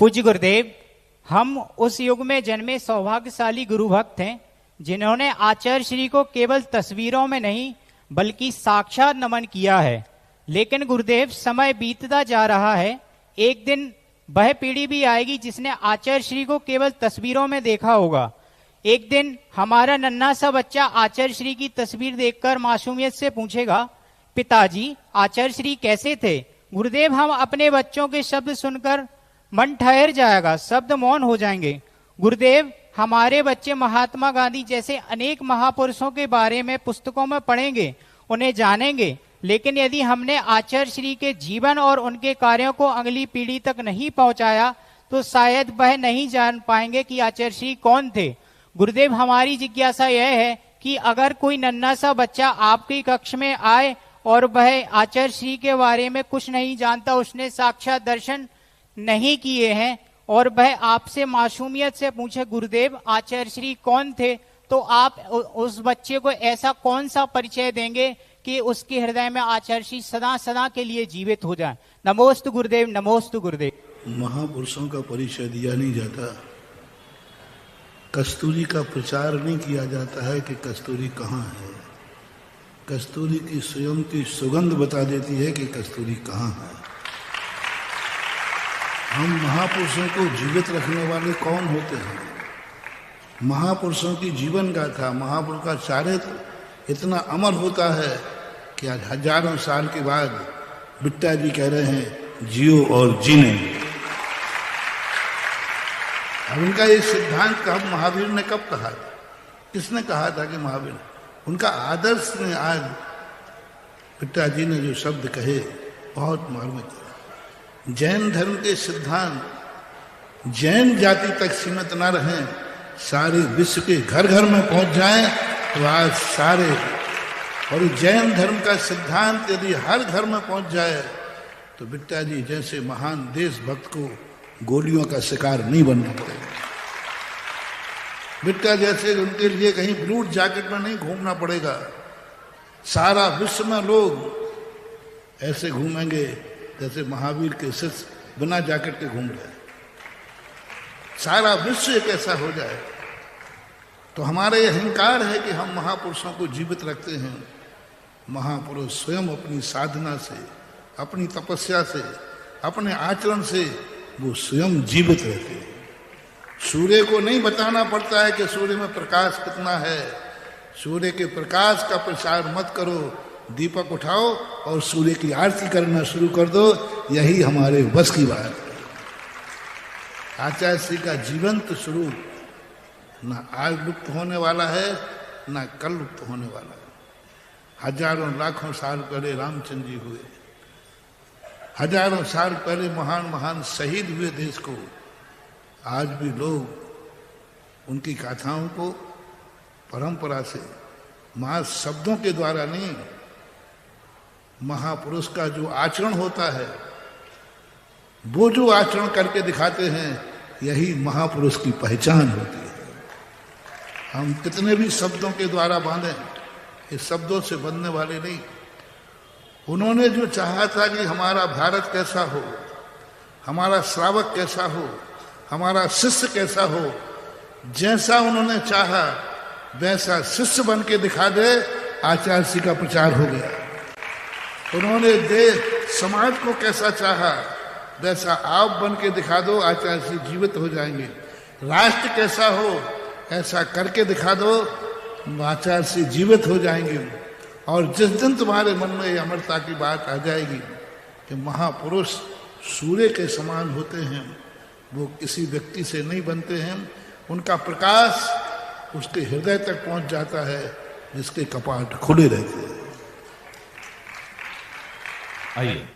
पूज्य गुरुदेव, हम उस युग में जन्मे सौभाग्यशाली गुरु भक्त हैं जिन्होंने आचार्य श्री को केवल तस्वीरों में नहीं बल्कि साक्षात नमन किया है। लेकिन गुरुदेव, समय बीतता जा रहा है। एक दिन वह पीढ़ी भी आएगी जिसने आचार्य श्री को केवल तस्वीरों में देखा होगा। एक दिन हमारा नन्हा सा बच्चा आचार्य श्री की तस्वीर देखकर मासूमियत से पूछेगा, पिताजी आचार्य श्री कैसे थे? गुरुदेव, हम अपने बच्चों के शब्द सुनकर मन ठहर जाएगा, शब्द मौन हो जाएंगे। गुरुदेव, हमारे बच्चे महात्मा गांधी जैसे अनेक महापुरुषों के बारे में पुस्तकों में पढ़ेंगे, उन्हें जानेंगे, लेकिन यदि हमने आचार्य श्री के जीवन और उनके कार्यों को अगली पीढ़ी तक नहीं पहुंचाया तो शायद वह नहीं जान पाएंगे कि आचार्य श्री कौन थे। गुरुदेव, हमारी जिज्ञासा यह है कि अगर कोई नन्हा सा बच्चा आपकी कक्ष में आए और वह आचार्य श्री के बारे में कुछ नहीं जानता, उसने साक्षात दर्शन नहीं किए हैं, और वह आपसे मासूमियत से पूछे, गुरुदेव आचार्य श्री कौन थे, तो आप उस बच्चे को ऐसा कौन सा परिचय देंगे कि उसके हृदय में आचार्य श्री सदा सदा के लिए जीवित हो जाए? नमोस्तु गुरुदेव, नमोस्तु गुरुदेव। महापुरुषों का परिचय दिया नहीं जाता, कस्तूरी का प्रचार नहीं किया जाता है कि कस्तूरी कहाँ है। कस्तूरी की स्वयं की सुगंध बता देती है कि कस्तूरी कहाँ है। हम महापुरुषों को जीवित रखने वाले कौन होते हैं? महापुरुषों की जीवन गाथा, महापुरुष का चारित्र इतना अमर होता है कि आज हजारों साल के बाद बिट्टा जी कह रहे हैं जियो और जीने। अब उनका ये सिद्धांत कब महावीर ने कब कहा था? किसने कहा था कि महावीर? उनका आदर्श ने आज बिट्टा जी ने जो शब्द कहे बहुत मार्मिक है। जैन धर्म के सिद्धांत जैन जाति तक सीमित न रहें, सारे विश्व के घर घर में पहुंच जाएं तो आज सारे, और जैन धर्म का सिद्धांत यदि हर घर में पहुंच जाए तो बिट्टा जी जैसे महान देशभक्त को गोलियों का शिकार नहीं बनना पड़ेगा। बिट्टा जैसे उनके लिए कहीं ब्लू जैकेट में नहीं घूमना पड़ेगा। सारा विश्व में लोग ऐसे घूमेंगे जैसे महावीर के शिष्य बिना जैकेट के घूम रहे। सारा विश्व एक ऐसा हो जाए तो हमारा ये अहंकार है कि हम महापुरुषों को जीवित रखते हैं। महापुरुष स्वयं अपनी साधना से, अपनी तपस्या से, अपने आचरण से वो स्वयं जीवित रहते हैं। सूर्य को नहीं बताना पड़ता है कि सूर्य में प्रकाश कितना है। सूर्य के प्रकाश का प्रचार मत करो, दीपक उठाओ और सूर्य की आरती करना शुरू कर दो, यही हमारे बस की बात है। आचार्य श्री का जीवंत स्वरूप ना आज लुप्त होने वाला है, ना कल लुप्त होने वाला है। हजारों लाखों साल पहले रामचंद्र जी हुए, हजारों साल पहले महान महान शहीद हुए देश को। आज भी लोग उनकी गाथाओं को परंपरा से, मां शब्दों के द्वारा नहीं, महापुरुष का जो आचरण होता है, वो जो आचरण करके दिखाते हैं, यही महापुरुष की पहचान होती है। हम कितने भी शब्दों के द्वारा बांधे, इस शब्दों से बनने वाले नहीं। उन्होंने जो चाहा था कि हमारा भारत कैसा हो, हमारा श्रावक कैसा हो, हमारा शिष्य कैसा हो, जैसा उन्होंने चाहा वैसा शिष्य बन के दिखा दे, आचार्य श्री का प्रचार हो गया। उन्होंने देश समाज को कैसा चाहा वैसा आप बन के दिखा दो, आचार्य श्री जीवित हो जाएंगे। राष्ट्र कैसा हो ऐसा करके दिखा दो, आचार्य श्री जीवित हो जाएंगे। और जिस दिन तुम्हारे मन में अमरता की बात आ जाएगी कि महापुरुष सूर्य के समान होते हैं, वो किसी व्यक्ति से नहीं बनते हैं, उनका प्रकाश उसके हृदय तक पहुंच जाता है जिसके कपाट खुले रहते हैं। आइए